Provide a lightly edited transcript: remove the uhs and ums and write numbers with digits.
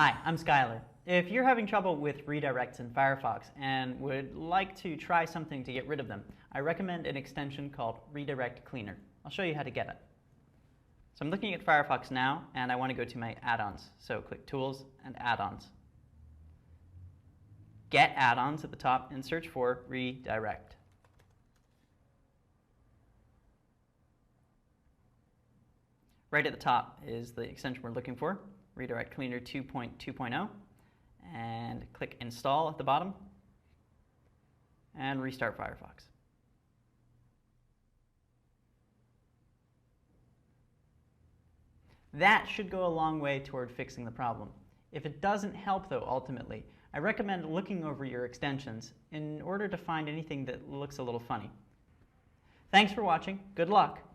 Hi, I'm Skylar. If you're having trouble with redirects in Firefox and would like to try something to get rid of them, I recommend an extension called Redirect Cleaner. I'll show you how to get it. So I'm looking at Firefox now, and I want to go to my add-ons. So click Tools and Add-ons. Get Add-ons at the top and search for Redirect. Right at the top is the extension we're looking for, Redirect Cleaner 2.2.0, and click Install at the bottom, and restart Firefox. That should go a long way toward fixing the problem. If it doesn't help, though, ultimately, I recommend looking over your extensions in order to find anything that looks a little funny. Thanks for watching. Good luck.